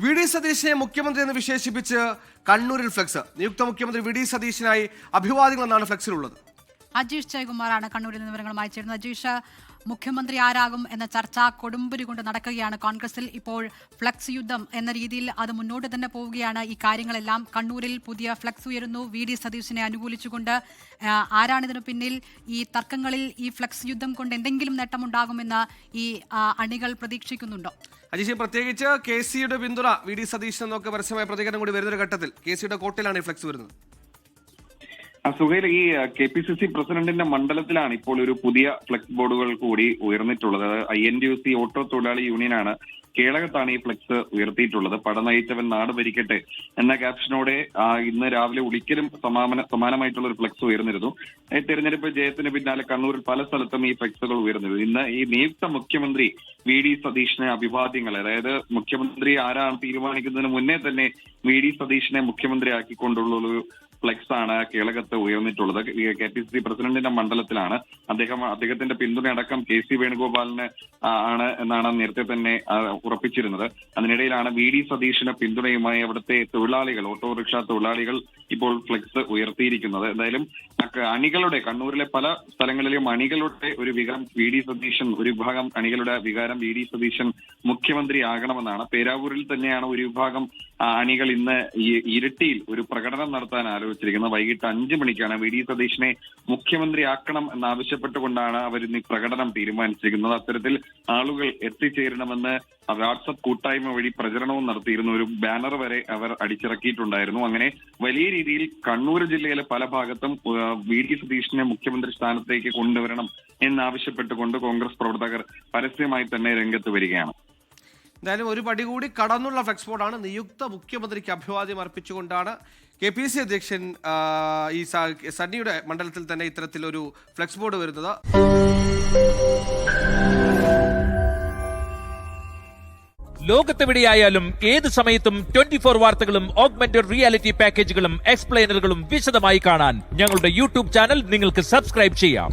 VD. സതീശനെ മുഖ്യമന്ത്രി എന്ന് വിശേഷിപ്പിച്ച് കണ്ണൂരിൽ ഫ്ലെക്സ്. നിയുക്ത മുഖ്യമന്ത്രി വി.ഡി. സതീശനായി അഭിവാദ്യങ്ങൾ എന്നാണ് ഫ്ലെക്സിലുള്ളത്. അജീഷ് ജയകുമാറാണ് കണ്ണൂരിൽ നിന്ന് വിവരങ്ങളുമായി ചേരുന്നത്. അജീഷ്, മുഖ്യമന്ത്രി ആരാകും എന്ന ചർച്ച കൊടുമ്പുരി കൊണ്ട് നടക്കുകയാണ് കോൺഗ്രസിൽ. ഇപ്പോൾ ഫ്ലക്സ് യുദ്ധം എന്ന രീതിയിൽ അത് മുന്നോട്ട് തന്നെ പോവുകയാണ്. ഈ കാര്യങ്ങളെല്ലാം കണ്ണൂരിൽ പുതിയ ഫ്ലക്സ് ഉയരുന്നു വി.ഡി. സതീശനെ അനുകൂലിച്ചുകൊണ്ട്. ആരാണിതിനു പിന്നിൽ? ഈ തർക്കങ്ങളിൽ ഈ ഫ്ലക്സ് യുദ്ധം കൊണ്ട് എന്തെങ്കിലും നേട്ടമുണ്ടാകുമെന്ന് ഈ അണികൾ പ്രതീക്ഷിക്കുന്നുണ്ടോ? അജീഷ്, പ്രത്യേകിച്ച് കെ.സിയുടെ പിന്തുണ വി.ഡി. സതീശൻ എന്നൊക്കെ പരസ്യമായ പ്രതികരണം കൂടി വരുന്നൊരു ഘട്ടത്തിൽ കെ.സിയുടെ കോട്ടയിലാണ് ഈ ഫ്ലക്സ് വരുന്നത്. സുഹൈൽ, ഈ KPCC പ്രസിഡന്റിന്റെ മണ്ഡലത്തിലാണ് ഇപ്പോൾ ഒരു പുതിയ ഫ്ലെക്സ് ബോർഡുകൾ കൂടി ഉയർന്നിട്ടുള്ളത്. INTUC ഓട്ടോ തൊഴിലാളി യൂണിയനാണ് കേളകത്താണ് ഈ ഫ്ലെക്സ് ഉയർത്തിയിട്ടുള്ളത്. പട നയിച്ചവൻ നാട് ഭരിക്കട്ടെ എന്ന ക്യാപ്ഷനോടെ ഇന്ന് രാവിലെ ഉളിക്കലും സമാനമായിട്ടുള്ള ഒരു ഫ്ലെക്സ് ഉയർന്നിരുന്നു. തെരഞ്ഞെടുപ്പ് ജയത്തിന് പിന്നാലെ കണ്ണൂരിൽ പല സ്ഥലത്തും ഈ ഫ്ലെക്സുകൾ ഉയർന്നിരുന്നു. ഇന്ന് ഈ നിയുക്ത മുഖ്യമന്ത്രി വി.ഡി. സതീശനെ അഭിവാദ്യങ്ങൾ, അതായത് മുഖ്യമന്ത്രി ആരാണ് തീരുമാനിക്കുന്നതിന് മുന്നേ തന്നെ വി.ഡി. സതീശനെ മുഖ്യമന്ത്രിയാക്കിക്കൊണ്ടുള്ള ഒരു ഫ്ലെക്സ് ആണ് കേളകത്ത് ഉയർന്നിട്ടുള്ളത്. KPCC പ്രസിഡന്റിന്റെ മണ്ഡലത്തിലാണ്. അദ്ദേഹത്തിന്റെ പിന്തുണയടക്കം KC വേണുഗോപാലിന് ആണ് എന്നാണ് നേരത്തെ തന്നെ ഉറപ്പിച്ചിരുന്നത്. അതിനിടയിലാണ് വി.ഡി. സതീശന് പിന്തുണയുമായി അവിടുത്തെ തൊഴിലാളികൾ, ഓട്ടോറിക്ഷ തൊഴിലാളികൾ ഇപ്പോൾ ഫ്ലെക്സ് ഉയർത്തിയിരിക്കുന്നത്. എന്തായാലും അണികളുടെ, കണ്ണൂരിലെ പല സ്ഥലങ്ങളിലും അണികളുടെ ഒരു വികാരം വി.ഡി. സതീശൻ, ഒരു വിഭാഗം അണികളുടെ വികാരം വി.ഡി. സതീശൻ മുഖ്യമന്ത്രിയാകണമെന്നാണ്. പേരാവൂരിൽ തന്നെയാണ് ഒരു വിഭാഗം അണികൾ ഇന്ന് ഇരിട്ടിയിൽ ഒരു പ്രകടനം നടത്താൻ ആലോചിച്ചിരിക്കുന്നത്. വൈകിട്ട് 5 മണിക്കാണ് വി.ഡി. സതീശനെ മുഖ്യമന്ത്രിയാക്കണം എന്നാവശ്യപ്പെട്ടുകൊണ്ടാണ് അവർ ഇന്ന് പ്രകടനം തീരുമാനിച്ചിരിക്കുന്നത്. അത്തരത്തിൽ ആളുകൾ എത്തിച്ചേരണമെന്ന് വാട്സപ്പ് കൂട്ടായ്മ വഴി പ്രചരണവും നടത്തിയിരുന്നു. ഒരു ബാനർ വരെ അവർ അടിച്ചിറക്കിയിട്ടുണ്ടായിരുന്നു. അങ്ങനെ വലിയ രീതിയിൽ കണ്ണൂർ ജില്ലയിലെ പല ഭാഗത്തും വി.ഡി. സതീശനെ മുഖ്യമന്ത്രി സ്ഥാനത്തേക്ക് കൊണ്ടുവരണം എന്നാവശ്യപ്പെട്ടുകൊണ്ട് കോൺഗ്രസ് പ്രവർത്തകർ പരസ്യമായി തന്നെ രംഗത്ത് വരികയാണ്. എന്തായാലും ഒരു പടി കൂടി കടന്നുള്ള ഫ്ലെക്സ് ബോർഡാണ്. നിയുക്ത മുഖ്യമന്ത്രിക്ക് അഭിവാദ്യം അർപ്പിച്ചുകൊണ്ടാണ് KPCC അധ്യക്ഷൻ ഈ സണ്ണിയുടെ മണ്ഡലത്തിൽ തന്നെ ഇത്തരത്തിലൊരു ഫ്ലെക്സ് ബോർഡ് വരുന്നത്. ലോകത്തെവിടെയായാലും ഏത് സമയത്തും 24 വാർത്തകളും ഓഗ്മെന്റഡ് റിയാലിറ്റി പാക്കേജുകളും എക്സ്പ്ലെയിനറുകളും വിശദമായി കാണാൻ ഞങ്ങളുടെ YouTube ചാനൽ നിങ്ങൾക്ക് സബ്സ്ക്രൈബ് ചെയ്യാം.